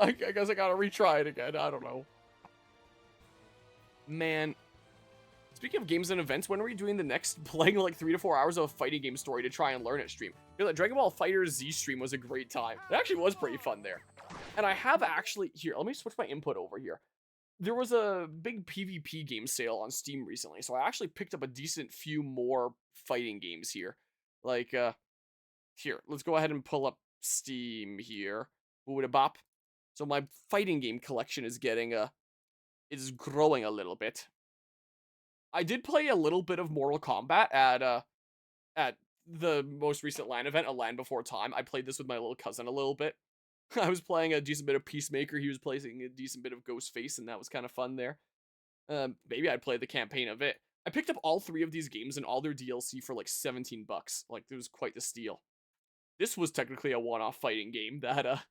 I guess I gotta retry it again. I don't know. Man. Speaking of games and events, when are we doing the next playing like 3 to 4 hours of a fighting game story to try and learn it stream? Because the Dragon Ball FighterZ Z stream was a great time. It actually was pretty fun there. And I have actually, here, let me switch my input over here. There was a big PvP game sale on Steam recently, so I actually picked up a decent few more fighting games here. Like, here, let's go ahead and pull up Steam here. Bop. So my fighting game collection is is growing a little bit. I did play a little bit of Mortal Kombat at the most recent LAN event, A Land Before Time. I played this with my little cousin a little bit. I was playing a decent bit of Peacemaker. He was playing a decent bit of Ghostface, and that was kind of fun there. Maybe I'd play the campaign of it. I picked up all 3 of these games and all their DLC for like 17 bucks. Like, it was quite the steal. This was technically a one-off fighting game that,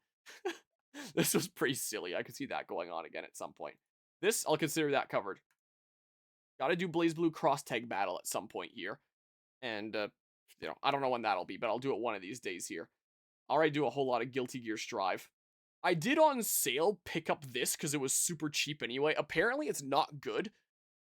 this was pretty silly. I could see that going on again at some point. This, I'll consider that covered. Gotta do BlazBlue Cross Tag Battle at some point here. And, you know, I don't know when that'll be, but I'll do it one of these days here. Already do a whole lot of Guilty Gear Strive. I did on sale pick up this because it was super cheap anyway. Apparently it's not good,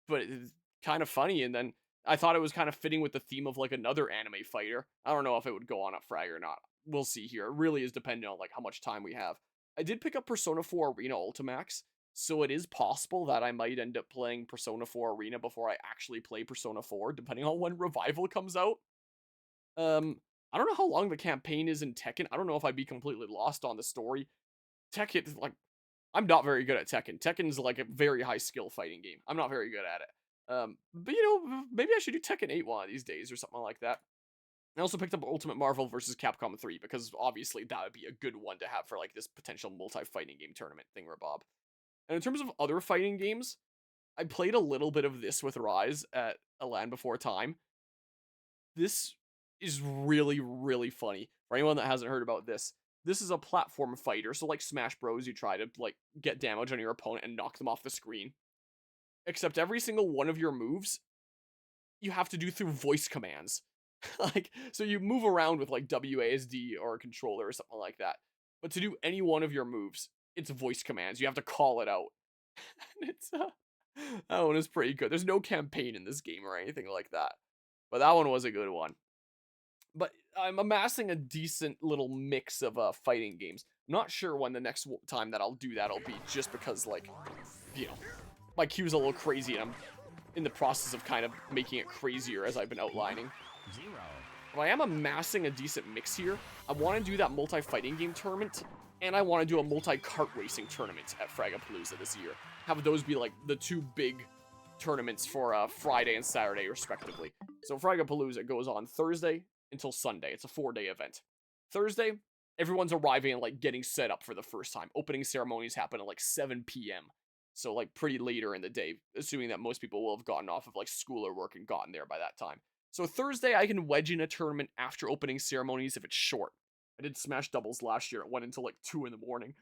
but it's kind of funny. And then I thought it was kind of fitting with the theme of like another anime fighter. I don't know if it would go on at Frag or not. We'll see here. It really is dependent on like how much time we have. I did pick up Persona 4 Arena Ultimax. So it is possible that I might end up playing Persona 4 Arena before I actually play Persona 4, depending on when Revival comes out. I don't know how long the campaign is in Tekken. I don't know if I'd be completely lost on the story. Tekken, like, I'm not very good at Tekken. Tekken's like a very high skill fighting game. I'm not very good at it. But you know, maybe I should do Tekken 8 one of these days or something like that. I also picked up Ultimate Marvel vs. Capcom 3 because obviously that would be a good one to have for like this potential multi-fighting game tournament thingamabob. And in terms of other fighting games, I played a little bit of this with Rise at A Land Before Time. This is really, really funny. For anyone that hasn't heard about this, this is a platform fighter. So like Smash Bros, you try to like get damage on your opponent and knock them off the screen. Except every single one of your moves, you have to do through voice commands. Like, so you move around with like WASD or a controller or something like that. But to do any one of your moves, it's voice commands. You have to call it out. And it's that one is pretty good. There's no campaign in this game or anything like that. But that one was a good one. But I'm amassing a decent little mix of fighting games. I'm not sure when the next time that I'll do that'll be, just because, like, you know, my queue's a little crazy and I'm in the process of kind of making it crazier as I've been outlining. But I am amassing a decent mix here. I want to do that multi-fighting game tournament, and I want to do a multi-kart racing tournament at Fragapalooza this year. Have those be like the 2 big tournaments for Friday and Saturday respectively. So Fragapalooza goes on Thursday until Sunday. It's a 4-day event. Thursday, everyone's arriving and like getting set up for the first time. Opening ceremonies happen at like 7 p.m. So like pretty later in the day, assuming that most people will have gotten off of like school or work and gotten there by that time. So Thursday, I can wedge in a tournament after opening ceremonies if it's short. I did Smash Doubles last year. It went until like 2 in the morning.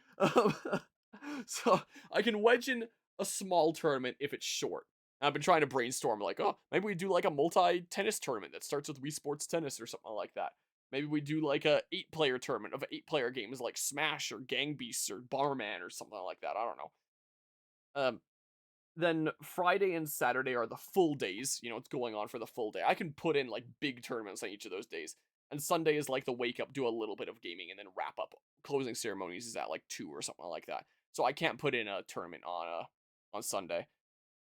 So I can wedge in a small tournament if it's short. I've been trying to brainstorm like, oh, maybe we do like a multi-tennis tournament that starts with Wii Sports Tennis or something like that. Maybe we do like a 8-player tournament of 8-player games like Smash or Gang Beasts or Bomberman or something like that. I don't know. Then Friday and Saturday are the full days. You know, it's going on for the full day. I can put in like big tournaments on each of those days. And Sunday is like the wake up, do a little bit of gaming, and then wrap up. Closing ceremonies is at like 2 or something like that. So I can't put in a tournament on Sunday.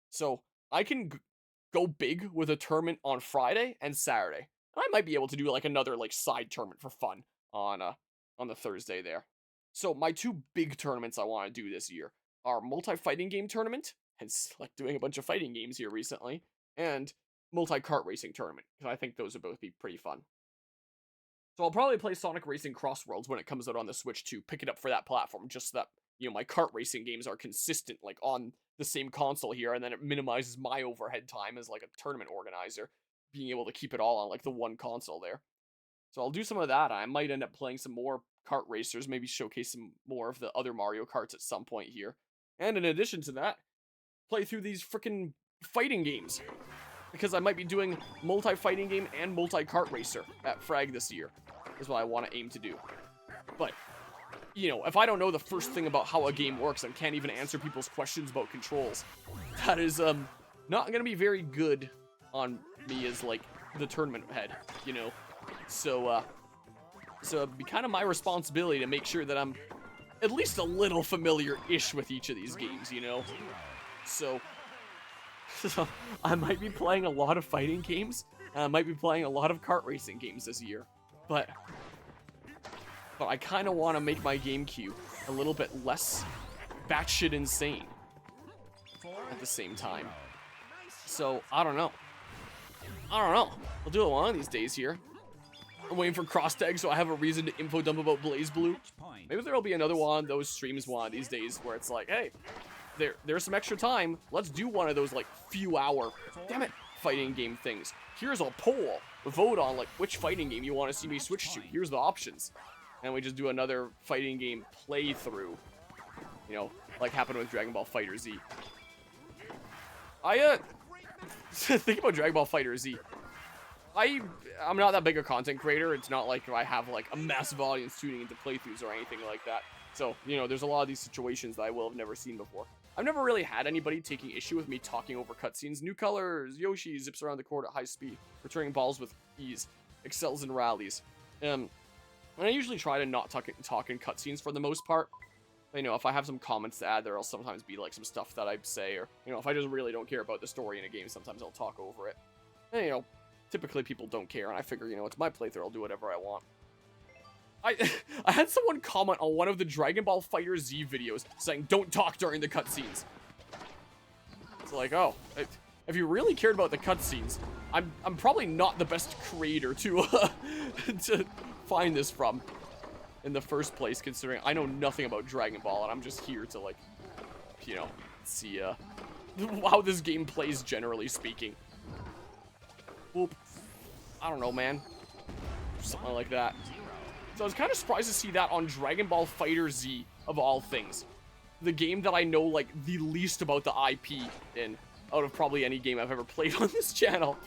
So I can go big with a tournament on Friday and Saturday. I might be able to do like another like side tournament for fun on the Thursday there. So my 2 big tournaments I want to do this year are multi-fighting game tournament, hence like doing a bunch of fighting games here recently, and multi-kart racing tournament, because I think those would both be pretty fun. So I'll probably play Sonic Racing Crossworlds when it comes out on the Switch too, pick it up for that platform, just so that, you know, my kart racing games are consistent, like on the same console here, and then it minimizes my overhead time as like a tournament organizer, being able to keep it all on like the one console there. So I'll do some of that. I might end up playing some more kart racers, maybe showcase some more of the other Mario Karts at some point here. And in addition to that, play through these freaking fighting games, because I might be doing multi-fighting game and multi-kart racer at Frag this year, is what I want to aim to do. But you know, if I don't know the first thing about how a game works and can't even answer people's questions about controls, that is, not gonna be very good on me as, like, the tournament head, you know? So it'd be kind of my responsibility to make sure that I'm at least a little familiar-ish with each of these games, you know? So I might be playing a lot of fighting games, and I might be playing a lot of kart racing games this year, but I kind of want to make my game queue a little bit less batshit insane at the same time. So, I don't know. I'll do it one of these days here. I'm waiting for cross tag so I have a reason to info dump about Blaze Blue. Maybe there'll be another one of those streams one of these days where it's like, hey, there's some extra time. Let's do one of those, like, few hour, damn it, fighting game things. Here's a poll. Vote on, like, which fighting game you want to see me switch to. Here's the options. And we just do another fighting game playthrough. You know, like happened with Dragon Ball Fighter Z. Think about Dragon Ball Fighter Z. I'm not that big a content creator. It's not like I have, like, a massive audience tuning into playthroughs or anything like that. So, you know, there's a lot of these situations that I will have never seen before. I've never really had anybody taking issue with me talking over cutscenes. New colors, Yoshi zips around the court at high speed, returning balls with ease, excels in rallies. And I usually try to not talk in cutscenes for the most part. You know, if I have some comments to add, there'll sometimes be, like, some stuff that I say, or, you know, if I just really don't care about the story in a game, sometimes I'll talk over it. And, you know, typically people don't care, and I figure, you know, it's my playthrough, I'll do whatever I want. I had someone comment on one of the Dragon Ball Fighter Z videos saying, don't talk during the cutscenes. It's like, oh, if you really cared about the cutscenes, I'm probably not the best creator to, to find this from in the first place, considering I know nothing about Dragon Ball, and I'm just here to, like, you know, see, how this game plays, generally speaking. Oop. I don't know, man. Something like that. So I was kind of surprised to see that on Dragon Ball Fighter Z, of all things. The game that I know, like, the least about the IP in, out of probably any game I've ever played on this channel.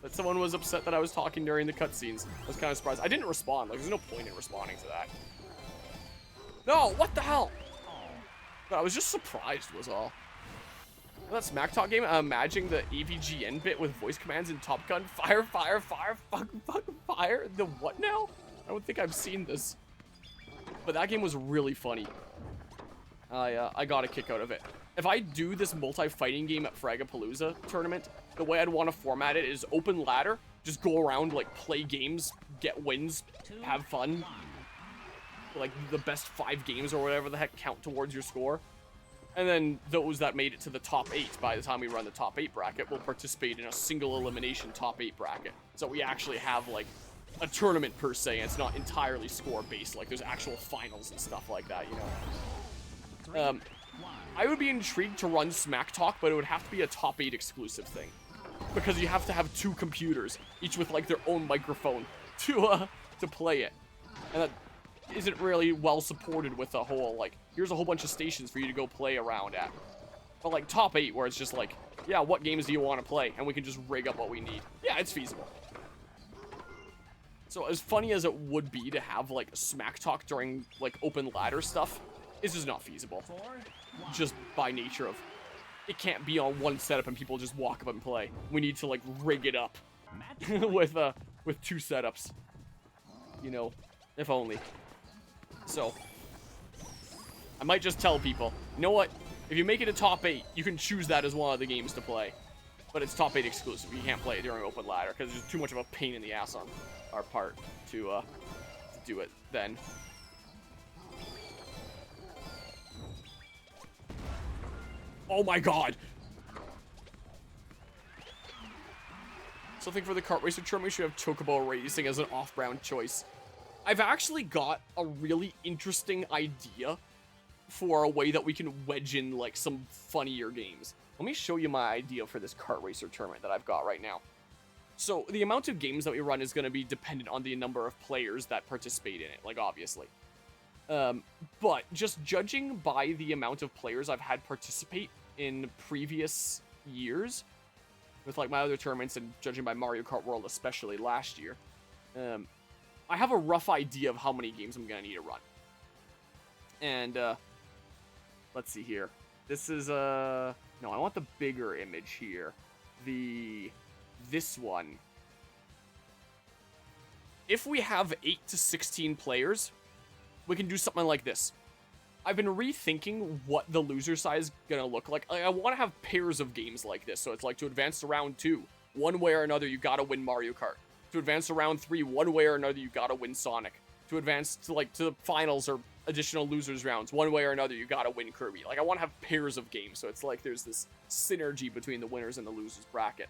That someone was upset that I was talking during the cutscenes. I was kind of surprised. I didn't respond. Like, there's no point in responding to that. No, what the hell? But I was just surprised, was all. That Smack Talk game, I'm imagining the AVGN bit with voice commands in Top Gun. Fire, fire, fire, fucking fire. The what now? I don't think I've seen this. But that game was really funny. I got a kick out of it. If I do this multi-fighting game at Fragapalooza tournament, the way I'd want to format it is open ladder. Just go around, like, play games, get wins, have fun. Like, the best 5 games or whatever the heck count towards your score. And then those that made it to the top 8 by the time we run the top 8 bracket will participate in a single elimination top 8 bracket. So we actually have, like, a tournament per se, and it's not entirely score based. Like, there's actual finals and stuff like that, you know. I would be intrigued to run Smack Talk, but it would have to be a top 8 exclusive thing. Because you have to have 2 computers, each with, like, their own microphone to play it. And that isn't really well supported with the whole, like, here's a whole bunch of stations for you to go play around at. But, like, top 8, where it's just like, yeah, what games do you want to play? And we can just rig up what we need. Yeah, it's feasible. So, as funny as it would be to have, like, Smack Talk during, like, open ladder stuff, it's just not feasible. Just by nature of, it can't be on one setup and people just walk up and play. We need to, like, rig it up with 2 setups. You know, if only. So, I might just tell people, you know what? If you make it a top 8, you can choose that as one of the games to play. But it's top 8 exclusive. You can't play it during open ladder because it's too much of a pain in the ass on our part to do it then. Oh my god! So I think for the kart racer tournament, we should have Chocobo Racing as an off-brand choice. I've actually got a really interesting idea for a way that we can wedge in, like, some funnier games. Let me show you my idea for this kart racer tournament that I've got right now. So the amount of games that we run is going to be dependent on the number of players that participate in it, like, obviously. But just judging by the amount of players I've had participate in previous years, with, like, my other tournaments, and judging by Mario Kart World especially last year, I have a rough idea of how many games I'm going to need to run. And, let's see here. This is, no, I want the bigger image here. This one. If we have 8 to 16 players, we can do something like this. I've been rethinking what the loser side is gonna look like. I want to have pairs of games like this. So it's like to advance to round 2, one way or another, you gotta win Mario Kart. To advance to round 3, one way or another, you gotta win Sonic. To advance to the finals or additional losers rounds, one way or another, you gotta win Kirby. Like, I want to have pairs of games, so it's like there's this synergy between the winners and the losers bracket.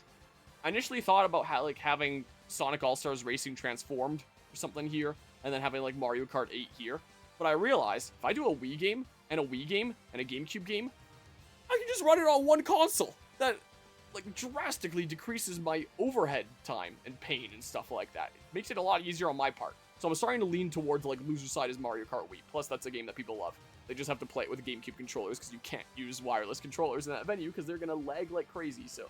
I initially thought about having Sonic All-Stars Racing transformed or something here, and then having like Mario Kart 8 here. But I realized if I do a Wii game and a GameCube game, I can just run it on one console. That like drastically decreases my overhead time and pain and stuff like that. It makes it a lot easier on my part. So I'm starting to lean towards like loser side is Mario Kart Wii. Plus that's a game that people love. They just have to play it with GameCube controllers because you can't use wireless controllers in that venue because they're gonna lag like crazy. So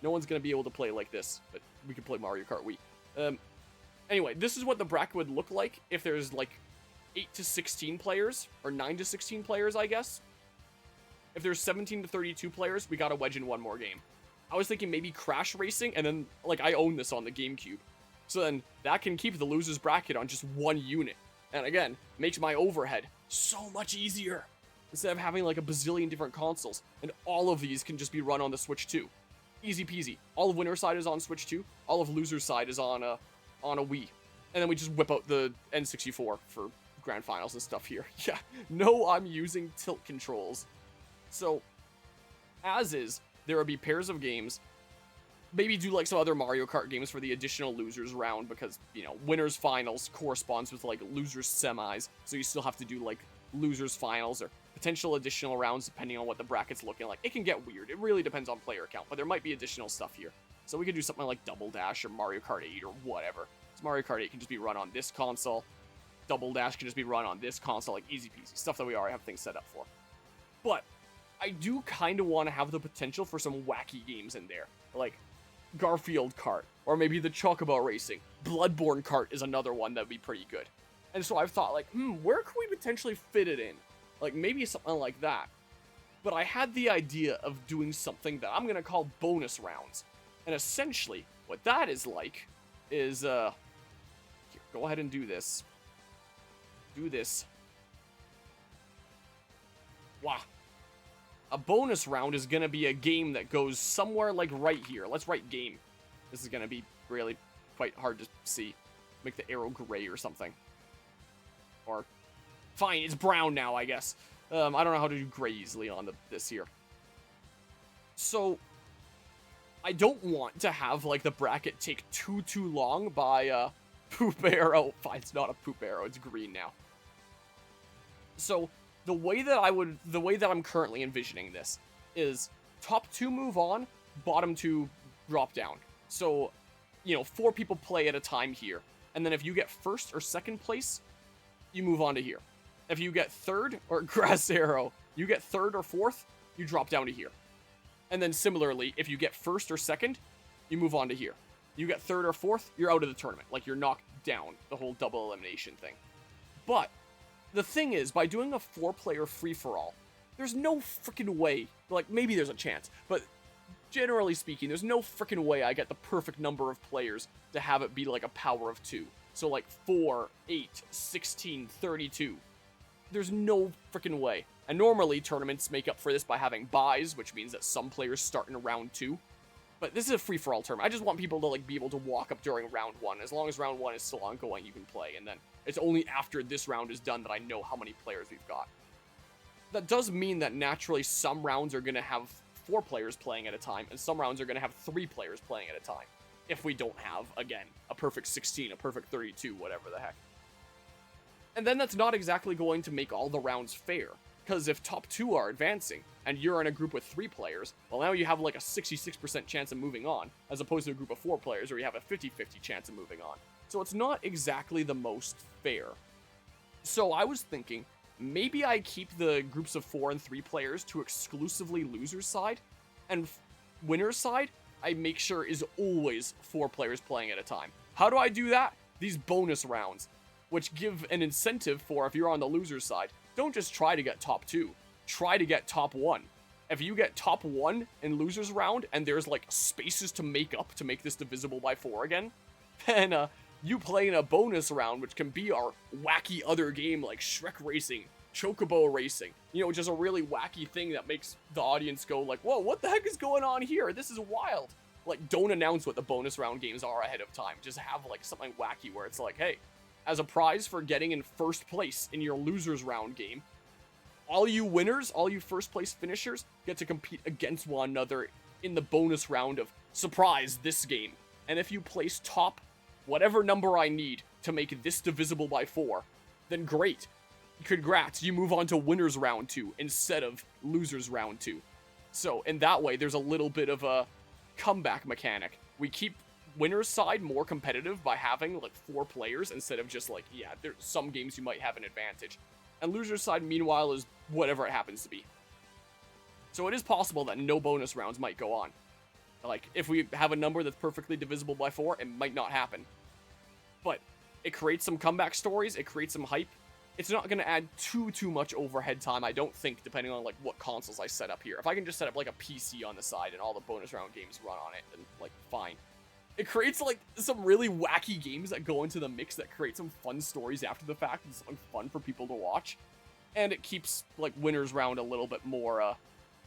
no one's gonna be able to play like this, but we can play Mario Kart Wii. Anyway, this is what the bracket would look like if there's like 8 to 16 players, or 9 to 16 players, I guess. If there's 17 to 32 players, we gotta wedge in one more game. I was thinking maybe Crash Racing, and then, like, I own this on the GameCube. So then, that can keep the losers bracket on just one unit. And again, makes my overhead so much easier. Instead of having, like, a bazillion different consoles. And all of these can just be run on the Switch 2. Easy peasy. All of winner's side is on Switch 2. All of loser's side is on a Wii. And then we just whip out the N64 for grand finals and stuff here. Yeah, no, I'm using tilt controls. So, as is, there will be pairs of games. Maybe do like some other Mario Kart games for the additional losers round because, you know, winners finals corresponds with like losers semis. So you still have to do like losers finals or potential additional rounds depending on what the bracket's looking like. It can get weird. It really depends on player count, but there might be additional stuff here. So we could do something like Double Dash or Mario Kart 8 or whatever. So Mario Kart 8 can just be run on this console. Double Dash can just be run on this console, like easy peasy. Stuff that we already have things set up for. But I do kind of want to have the potential for some wacky games in there. Like Garfield Kart, or maybe the Chocobo Racing. Bloodborne Kart is another one that would be pretty good. And so I've thought, like, where could we potentially fit it in? Like, maybe something like that. But I had the idea of doing something that I'm going to call bonus rounds. And essentially, what that is like is, here, go ahead and do this. Do this. Wow. A bonus round is going to be a game that goes somewhere like right here. Let's write game. This is going to be really quite hard to see. Make the arrow gray or something. Or, fine, it's brown now, I guess. I don't know how to do gray easily on this here. So, I don't want to have, like, the bracket take too long by, poop arrow. Fine, it's not a poop arrow, it's green now. So, the way that I'm currently envisioning this is top 2 move on, bottom 2 drop down. So, you know, 4 people play at a time here. And then if you get first or second place, you move on to here. If you get third, or grass arrow, you get third or fourth, you drop down to here. And then similarly, if you get first or second, you move on to here. You get third or fourth, you're out of the tournament. Like, you're knocked down, the whole double elimination thing. But the thing is, by doing a 4-player free-for-all, there's no freaking way, like, maybe there's a chance, but generally speaking, there's no freaking way I get the perfect number of players to have it be like a power of 2. So like 4, 8, 16, 32. There's no freaking way. And normally tournaments make up for this by having buys, which means that some players start in round 2. But this is a free-for-all tournament. I just want people to like be able to walk up during round 1. As long as round 1 is still ongoing, you can play. And then it's only after this round is done that I know how many players we've got. That does mean that naturally some rounds are going to have 4 players playing at a time, and some rounds are going to have 3 players playing at a time. If we don't have, again, a perfect 16, a perfect 32, whatever the heck. And then that's not exactly going to make all the rounds fair. Because if top 2 are advancing, and you're in a group with 3 players, well now you have like a 66% chance of moving on, as opposed to a group of 4 players where you have a 50-50 chance of moving on. So it's not exactly the most fair. So I was thinking, maybe I keep the groups of 4 and 3 players to exclusively loser's side, and winner's side, I make sure is always 4 players playing at a time. How do I do that? These bonus rounds, which give an incentive for, if you're on the loser's side, don't just try to get top 2. Try to get top 1. If you get top 1 in losers round and there's like spaces to make up to make this divisible by 4 again, then you play in a bonus round, which can be our wacky other game like Shrek Racing, Chocobo Racing, you know, just a really wacky thing that makes the audience go like, whoa, what the heck is going on here? This is wild. Like, don't announce what the bonus round games are ahead of time. Just have like something wacky where it's like, hey, as a prize for getting in first place in your losers round game, all you winners, all you first place finishers get to compete against one another in the bonus round of surprise this game. And if you place top whatever number I need to make this divisible by 4, then great. Congrats, you move on to winners round 2 instead of losers round 2. So in that way, there's a little bit of a comeback mechanic. We keep winner's side more competitive by having like 4 players instead of just like, yeah, there's some games you might have an advantage. And loser's side, meanwhile, is whatever it happens to be. So it is possible that no bonus rounds might go on. Like, if we have a number that's perfectly divisible by 4, it might not happen. But it creates some comeback stories, it creates some hype. It's not going to add too much overhead time, I don't think, depending on, like, what consoles I set up here. If I can just set up, like, a PC on the side and all the bonus round games run on it, then, like, fine. It creates, like, some really wacky games that go into the mix that create some fun stories after the fact and something fun for people to watch. And it keeps, like, winners round a little bit more,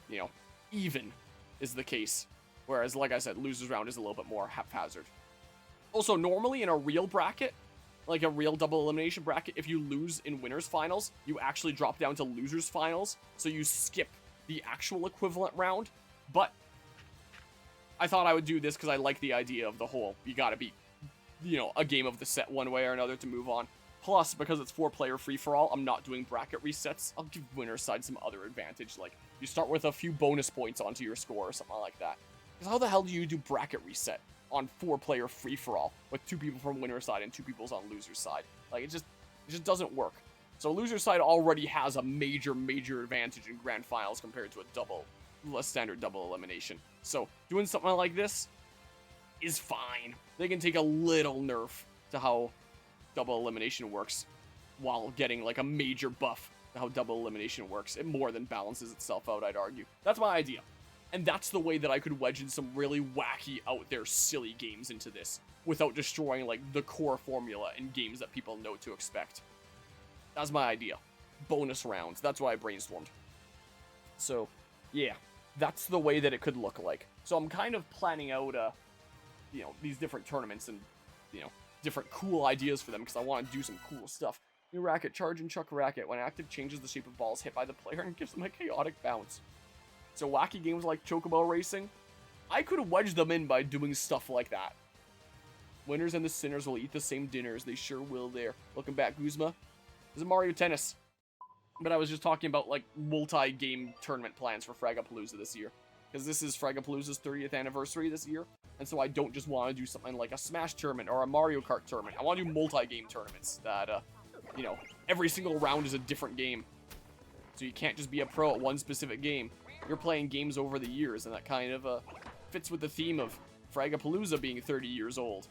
you know, even is the case. Whereas, like I said, losers round is a little bit more haphazard. Also, normally in a real bracket, like a real double elimination bracket, if you lose in winners finals, you actually drop down to losers finals. So you skip the actual equivalent round. But I thought I would do this because I like the idea of the whole, you gotta beat, you know, a game of the set one way or another to move on. Plus, because it's 4-player free-for-all, I'm not doing bracket resets. I'll give winner's side some other advantage, like you start with a few bonus points onto your score or something like that. Because how the hell do you do bracket reset on 4-player free-for-all with 2 people from winner's side and 2 people's on loser's side? Like, it just doesn't work. So loser's side already has a major advantage in grand finals compared to a standard double elimination. So doing something like this is fine. They can take a little nerf to how double elimination works while getting like a major buff to how double elimination works. It more than balances itself out, I'd argue. That's my idea. And that's the way that I could wedge in some really wacky, out there, silly games into this without destroying like the core formula in games that people know to expect. That's my idea. Bonus rounds. That's why I brainstormed. So, yeah. That's the way that it could look like. So I'm kind of planning out, you know, these different tournaments and, you know, different cool ideas for them because I want to do some cool stuff. New racket, charge and chuck racket. When active, changes the shape of balls hit by the player and gives them a chaotic bounce. So wacky games like Chocobo Racing, I could wedge them in by doing stuff like that. Winners and the sinners will eat the same dinners. They sure will there. Welcome back, Guzma. This is Mario Tennis. But I was just talking about, like, multi-game tournament plans for Fragapalooza this year. Because this is Fragapalooza's 30th anniversary this year. And so I don't just want to do something like a Smash tournament or a Mario Kart tournament. I want to do multi-game tournaments that, you know, every single round is a different game. So you can't just be a pro at one specific game. You're playing games over the years, and that kind of fits with the theme of Fragapalooza being 30 years old.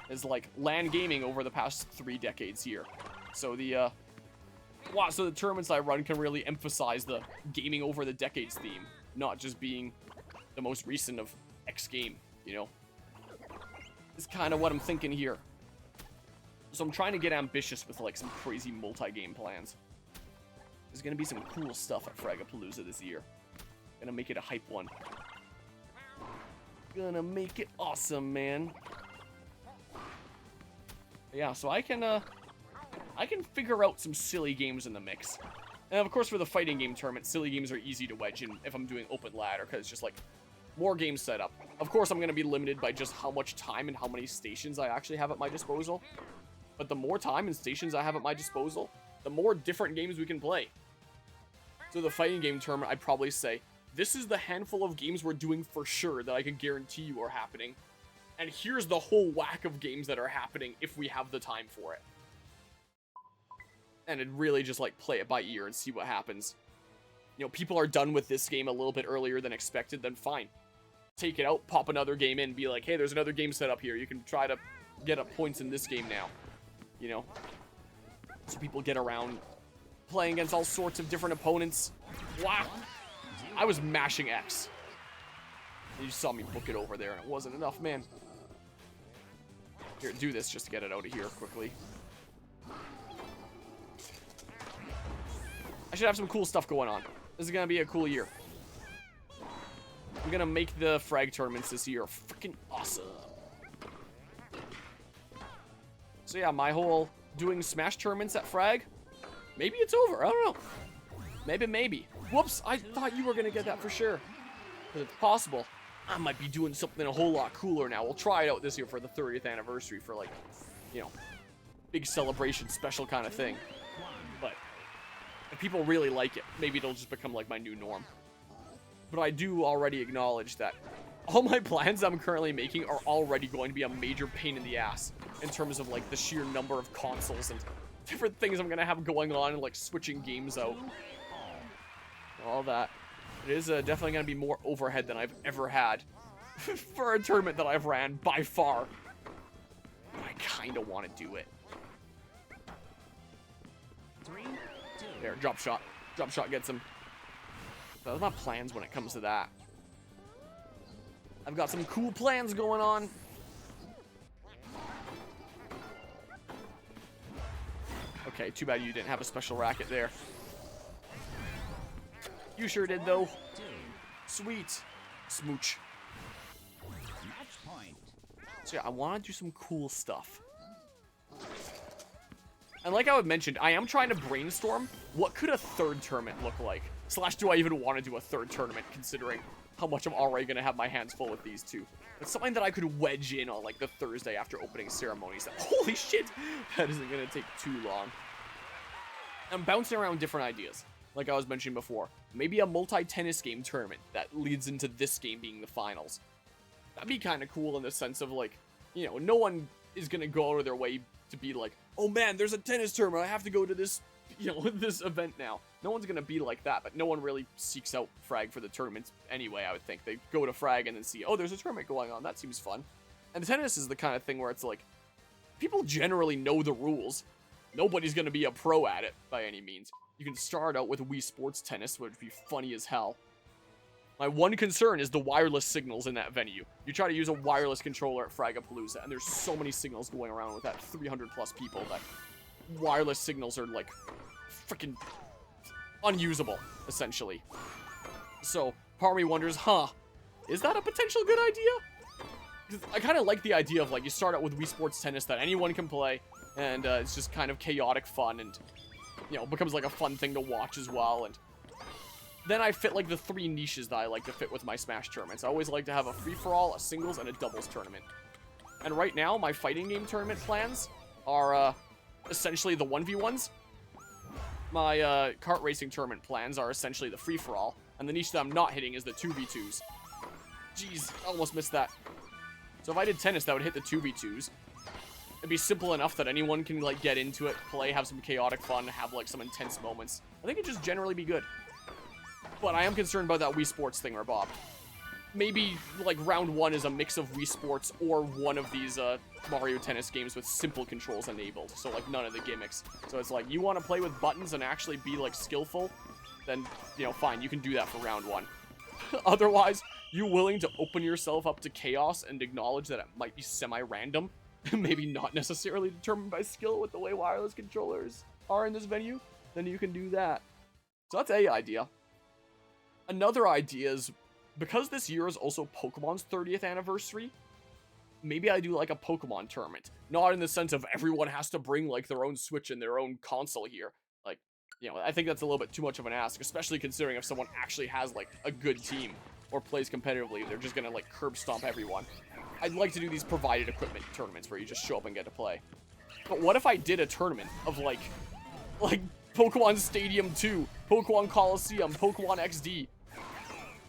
It's like LAN gaming over the past 3 decades here. So the tournaments I run can really emphasize the gaming over the decades theme, not just being the most recent of X game, you know? It's kind of what I'm thinking here. So I'm trying to get ambitious with like some crazy multi-game plans. There's gonna be some cool stuff at Fragapalooza this year. Gonna make it a hype one. Gonna make it awesome, man. Yeah, so I can figure out some silly games in the mix. And of course for the fighting game tournament, silly games are easy to wedge in if I'm doing open ladder, because it's just like more games set up. Of course I'm going to be limited by just how much time and how many stations I actually have at my disposal. But the more time and stations I have at my disposal, the more different games we can play. So the fighting game tournament, I'd probably say, this is the handful of games we're doing for sure that I can guarantee you are happening. And here's the whole whack of games that are happening if we have the time for it. And it'd really just like play it by ear and see what happens. You know, people are done with this game a little bit earlier than expected, then fine. Take it out, pop another game in, be like, hey, there's another game set up here. You can try to get up points in this game now. You know? So people get around playing against all sorts of different opponents. Wow. I was mashing X. You saw me book it over there, and it wasn't enough, man. Here, do this just to get it out of here quickly. I should have some cool stuff going on. This is gonna be a cool year. I'm gonna make the frag tournaments this year freaking awesome. So yeah, my whole doing Smash tournaments at frag, maybe it's over. I don't know. Maybe. Whoops, I thought you were gonna get that for sure. But it's possible. I might be doing something a whole lot cooler now. We'll try it out this year for the 30th anniversary for, like, you know, big celebration special kind of thing. But if people really like it, maybe it'll just become like my new norm. But I do already acknowledge that all my plans I'm currently making are already going to be a major pain in the ass in terms of, like, the sheer number of consoles and different things I'm gonna have going on and, like, switching games out. All that. It is definitely going to be more overhead than I've ever had for a tournament that I've ran by far. But I kind of want to do it. There, drop shot. Drop shot gets him. Those are my plans when it comes to that. I've got some cool plans going on. Okay, too bad you didn't have a special racket there. You sure did, though. Sweet. Smooch. So yeah, I want to do some cool stuff. And like I had mentioned, I am trying to brainstorm what could a third tournament look like. Slash, do I even want to do a third tournament, considering how much I'm already going to have my hands full with these two. It's something that I could wedge in on, like, the Thursday after opening ceremonies. Holy shit! That isn't going to take too long. I'm bouncing around different ideas. Like I was mentioning before, maybe a multi-tennis game tournament that leads into this game being the finals. That'd be kind of cool in the sense of, like, you know, no one is going to go out of their way to be like, oh man, there's a tennis tournament, I have to go to this, you know, this event now. No one's going to be like that, but no one really seeks out frag for the tournaments anyway, I would think. They go to frag and then see, oh, there's a tournament going on, that seems fun. And tennis is the kind of thing where it's like, people generally know the rules. Nobody's going to be a pro at it by any means. You can start out with Wii Sports Tennis, which would be funny as hell. My one concern is the wireless signals in that venue. You try to use a wireless controller at Fragapalooza, and there's so many signals going around with that 300 plus people that wireless signals are, like, freaking unusable, essentially. So, part of me wonders, is that a potential good idea? 'Cause I kind of like the idea of, like, you start out with Wii Sports Tennis that anyone can play, and it's just kind of chaotic fun, and, you know, becomes like a fun thing to watch as well. And then I fit like the 3 niches that I like to fit with my Smash tournaments. I always like to have a free-for-all, a singles, and a doubles tournament. And right now, my fighting game tournament plans are essentially the 1v1s. My kart racing tournament plans are essentially the free-for-all. And the niche that I'm not hitting is the 2v2s. Jeez, I almost missed that. So if I did tennis, that would hit the 2v2s. It'd be simple enough that anyone can, like, get into it, play, have some chaotic fun, have, like, some intense moments. I think it'd just generally be good. But I am concerned about that Wii Sports thing, Bob. Maybe, like, round 1 is a mix of Wii Sports or one of these Mario Tennis games with simple controls enabled. So, like, none of the gimmicks. So it's like, you want to play with buttons and actually be, like, skillful? Then, you know, fine, you can do that for round 1. Otherwise, you willing to open yourself up to chaos and acknowledge that it might be semi-random? Maybe not necessarily determined by skill with the way wireless controllers are in this venue? Then you can do that. So that's a idea. Another idea is, because this year is also Pokemon's 30th anniversary, maybe I do like a Pokemon tournament. Not in the sense of everyone has to bring like their own Switch and their own console here. Like, you know, I think that's a little bit too much of an ask, especially considering if someone actually has like a good team or plays competitively, they're just gonna like curb stomp everyone. I'd like to do these provided equipment tournaments where you just show up and get to play. But what if I did a tournament of like Pokemon Stadium 2, Pokemon Coliseum, Pokemon XD,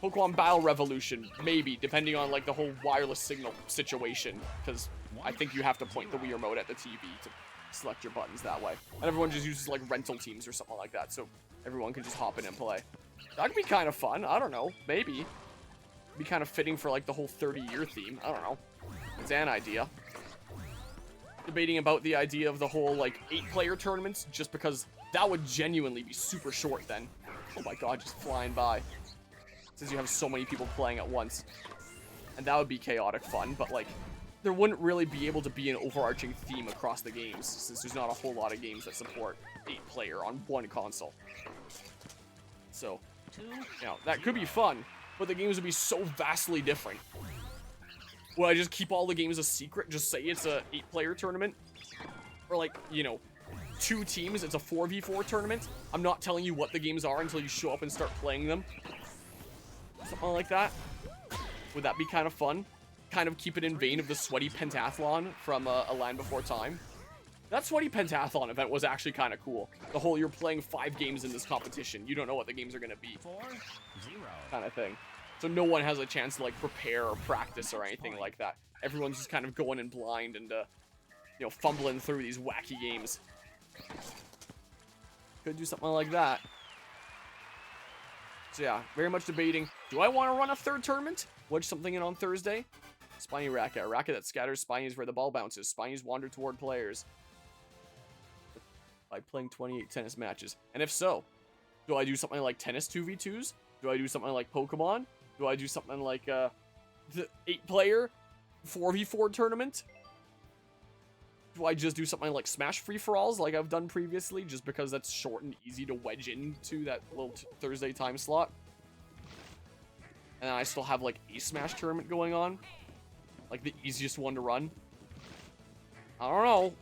Pokemon Battle Revolution, maybe, depending on like the whole wireless signal situation, because I think you have to point the Wii remote at the TV to select your buttons that way. And everyone just uses like rental teams or something like that, so everyone can just hop in and play. That could be kind of fun, I don't know, maybe. Be kind of fitting for like the whole 30-year theme, I don't know. It's an idea. Debating about the idea of the whole like 8-player tournaments, just because That would genuinely be super short then. Oh my god, just flying by. Since you have so many people playing at once. And that would be chaotic fun, but like, there wouldn't really be able to be an overarching theme across the games, since there's not a whole lot of games that support 8-player on one console. So, you know, that could be fun, but the games would be so vastly different. Would I just keep all the games a secret? Just say it's a 8-player tournament? Or like, you know, 2 teams, it's a 4v4 tournament? I'm not telling you what the games are until you show up and start playing them. Something like that. Would that be kind of fun? Kind of keep it in vein of the Sweaty Pentathlon from A Land Before Time. That Sweaty Pentathlon event was actually kind of cool. The whole, you're playing 5 games in this competition. You don't know what the games are going to be. 4-0. Kind of thing. So no one has a chance to like prepare or practice or anything like that. Everyone's just kind of going in blind and, you know, fumbling through these wacky games. Could do something like that. So yeah, very much debating. Do I want to run a 3rd tournament? Wedge something in on Thursday? Spiny racket. A racket that scatters spinies where the ball bounces. Spinies wander toward players by playing 28 tennis matches. And if so, do I do something like tennis 2v2s? Do I do something like Pokemon? Do I do something like the 8-player 4v4 tournament? Do I just do something like Smash free-for-alls like I've done previously, just because that's short and easy to wedge into that little Thursday time slot? And then I still have like a Smash tournament going on, like the easiest one to run. I don't know.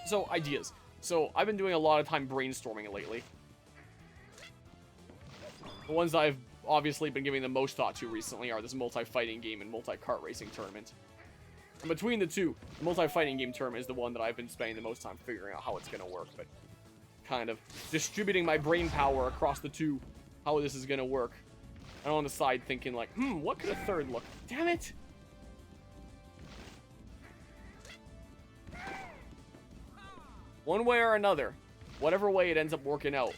So, ideas. So, I've been doing a lot of time brainstorming lately. The ones I've obviously been giving the most thought to recently are this multi-fighting game and multi-kart racing tournament. And between the two, the multi-fighting game tournament is the one that I've been spending the most time figuring out how it's going to work, but kind of distributing my brain power across the two, how this is going to work. And on the side thinking like, what could a 3rd look? Damn it! One way or another, whatever way it ends up working out,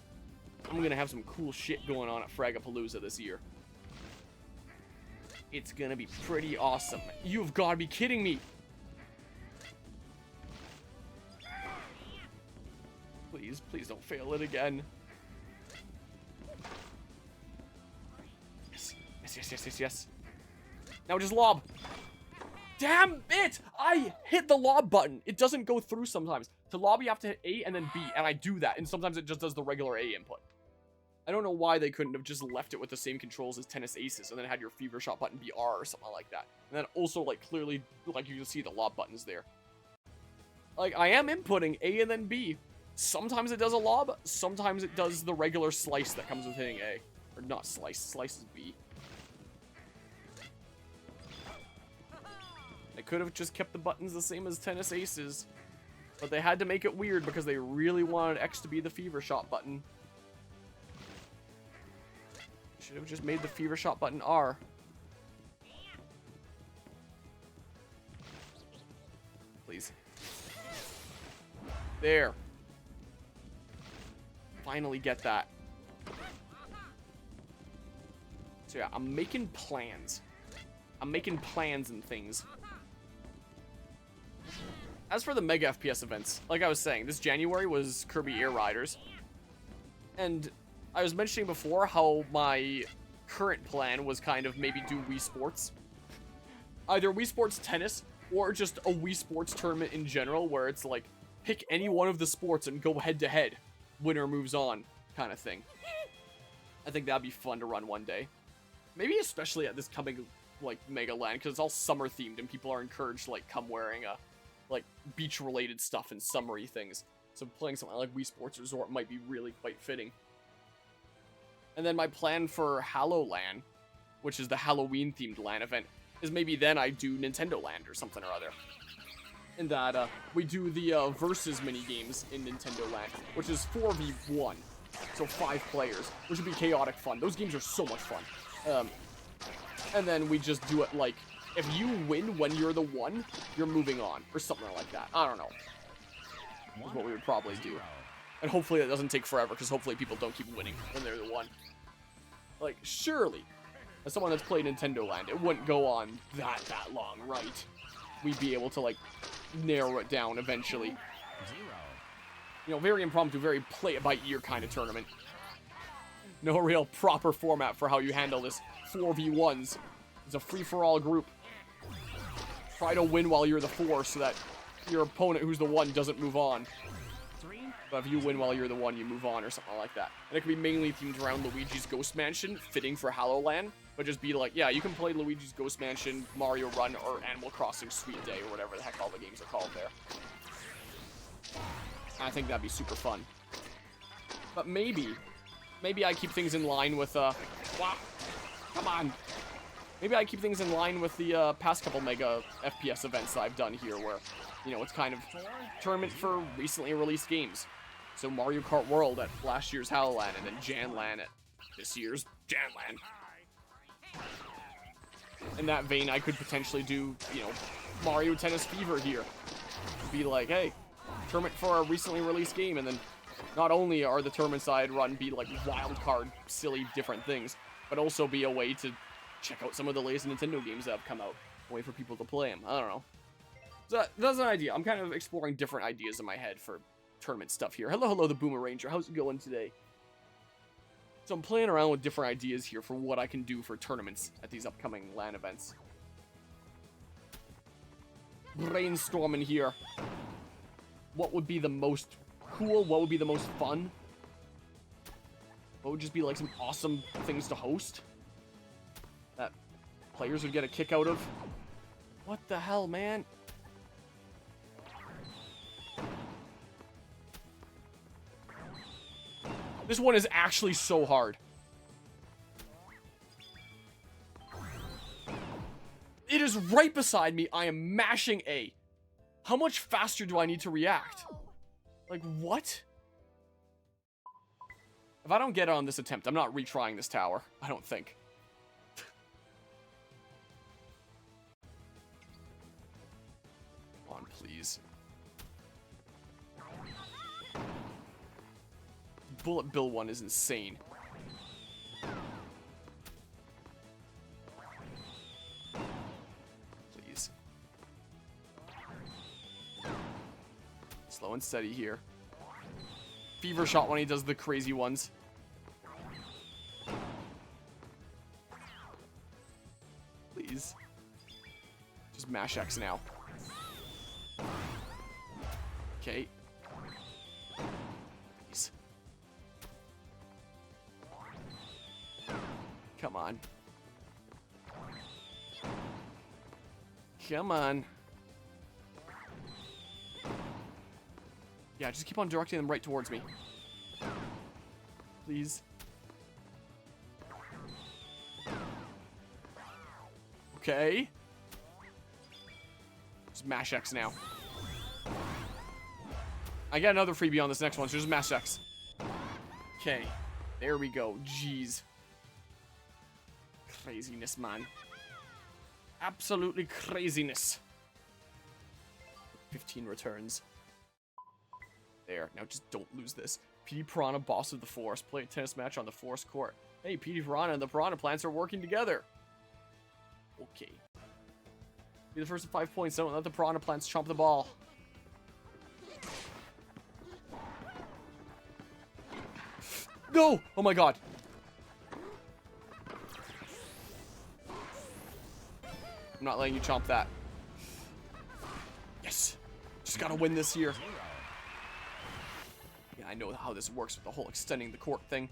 I'm going to have some cool shit going on at Fragapalooza this year. It's going to be pretty awesome. You've got to be kidding me. Please, please don't fail it again. Yes, yes, yes, yes, yes, yes. Now just lob. Damn it! I hit the lob button. It doesn't go through sometimes. To lob, you have to hit A and then B, and I do that, and sometimes it just does the regular A input. I don't know why they couldn't have just left it with the same controls as Tennis Aces, and then had your Fever Shot button be R or something like that. And then also, like, clearly, like, you can see the lob buttons there. Like, I am inputting A and then B. Sometimes it does a lob, sometimes it does the regular slice that comes with hitting A. Or not slice, slice is B. They could have just kept the buttons the same as Tennis Aces, but they had to make it weird because they really wanted X to be the Fever Shot button. Should have just made the Fever Shot button R. Please. There. Finally get that. So yeah, I'm making plans. I'm making plans and things. As for the Mega FPS events, like I was saying, this January was Kirby Air Riders. And I was mentioning before how my current plan was kind of maybe do Wii Sports. Either Wii Sports Tennis or just a Wii Sports tournament in general where it's like, pick any one of the sports and go head to head. Winner moves on kind of thing. I think that'd be fun to run one day. Maybe especially at this coming like Mega Land because it's all summer themed and people are encouraged to like come wearing a like beach related stuff and summery things. So playing something like Wii Sports Resort might be really quite fitting. And then my plan for HalloLand, which is the Halloween themed LAN event, is maybe then I do Nintendo Land or something or other. In that we do the versus mini games in Nintendo Land, which is 4v1, so 5 players, which would be chaotic fun. Those games are so much fun. And then we just do it like, if you win when you're the one, you're moving on, or something like that. I don't know. That's what we would probably do. And hopefully that doesn't take forever, because hopefully people don't keep winning when they're the one. Like, surely, as someone that's played Nintendo Land, it wouldn't go on that long, right? We'd be able to, like, narrow it down eventually. You know, very impromptu, very play-it-by-ear kind of tournament. No real proper format for how you handle this 4v1s. It's a free-for-all group. Try to win while you're the 4 so that your opponent who's the 1 doesn't move on. But if you win while you're the 1, you move on or something like that. And it can be mainly themed around Luigi's Ghost Mansion, fitting for Hallowland. But just be like, yeah, you can play Luigi's Ghost Mansion, Mario Run, or Animal Crossing Sweet Day, or whatever the heck all the games are called there. I think that'd be super fun. But maybe I keep things in line with, wow, come on. Maybe I keep things in line with the past couple mega FPS events I've done here, where, you know, it's kind of tournament for recently released games. So Mario Kart World at last year's Hallowland, and then Janland at this year's Janland. In that vein, I could potentially do, you know, Mario Tennis Fever here. Be like, hey, tournament for a recently released game, and then not only are the tournaments I'd run be like wild card, silly, different things, but also be a way to check out some of the latest Nintendo games that have come out. A way for people to play them. I don't know. So that's an idea. I'm kind of exploring different ideas in my head for tournament stuff here. Hello, the Boomer Ranger. How's it going today? So I'm playing around with different ideas here for what I can do for tournaments at these upcoming LAN events. Brainstorming here. What would be the most cool? What would be the most fun? What would just be like some awesome things to host that players would get a kick out of? What the hell, man? This one is actually so hard. It is right beside me. I am mashing A. How much faster do I need to react? Like, what? If I don't get it on this attempt, I'm not retrying this tower. I don't think. Come on, please. Bullet Bill one is insane. Please. Slow and steady here. Fever shot when he does the crazy ones. Please. Just mash X now. Okay. Please. Come on. Come on. Yeah, just keep on directing them right towards me. Please. Okay. Just mash X now. I got another freebie on this next one, so just mash X. Okay. There we go. Jeez. Craziness, man. Absolutely craziness. 15 returns. There. Now just don't lose this. PD Piranha, boss of the forest. Play a tennis match on the forest court. Hey, PD Piranha and the Piranha plants are working together. Okay. Be the first of 5 points. Don't let the Piranha plants chomp the ball. No! Oh my god. I'm not letting you chomp that. Yes. Just gotta win this year. Yeah, I know how this works with the whole extending the court thing.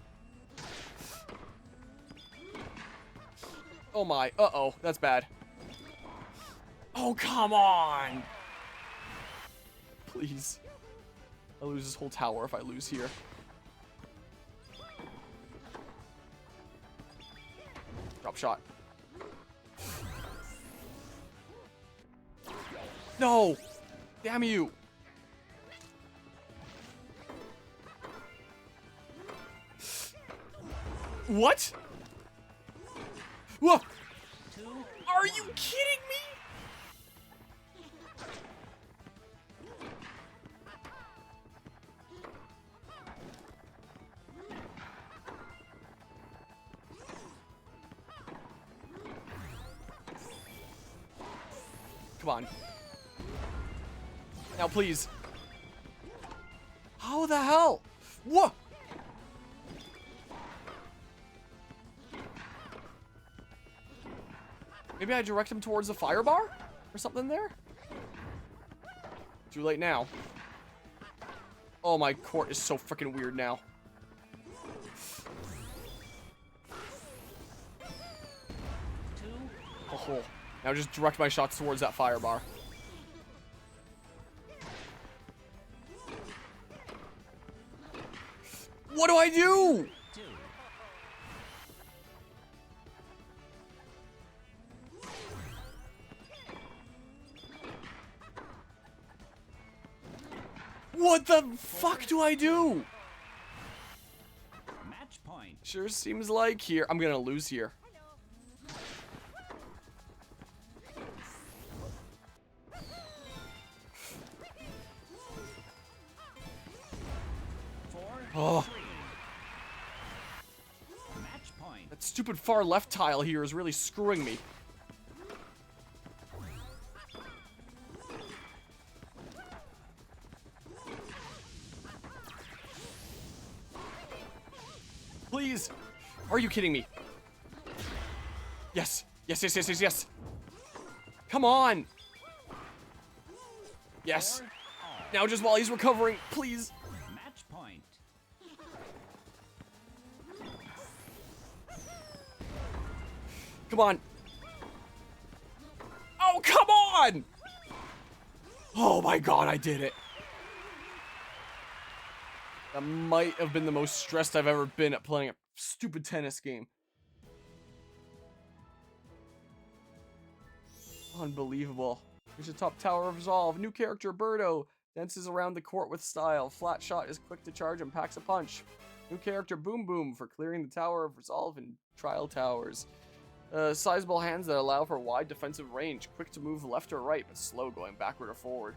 Oh my. Uh-oh. That's bad. Oh, come on! Please. I'll lose this whole tower if I lose here. Drop shot. No! Damn you! What? Whoa! Are you kidding me? Come on. Now, please. How How the hell? What? Maybe I direct him towards the fire bar? Or something there? Too late now. Oh, my court is so freaking weird now. Oh, now just direct my shots towards that fire bar. What do I do? What the fuck do I do? Match point. Sure seems like here. I'm gonna lose here. Oh. Match point. That stupid far left tile here is really screwing me. Please. Are you kidding me? Yes. Yes, yes, yes, yes, yes. Come on. Yes. Now just while he's recovering, please. Match point. Come on. Oh, come on! Oh my god, I did it. That might have been the most stressed I've ever been at playing a stupid tennis game. Unbelievable. Here's the top tower of resolve. New character, Birdo. Dances around the court with style. Flat shot is quick to charge and packs a punch. New character, Boom Boom, for clearing the tower of resolve in trial towers. Sizable hands that allow for wide defensive range. Quick to move left or right, but slow going backward or forward.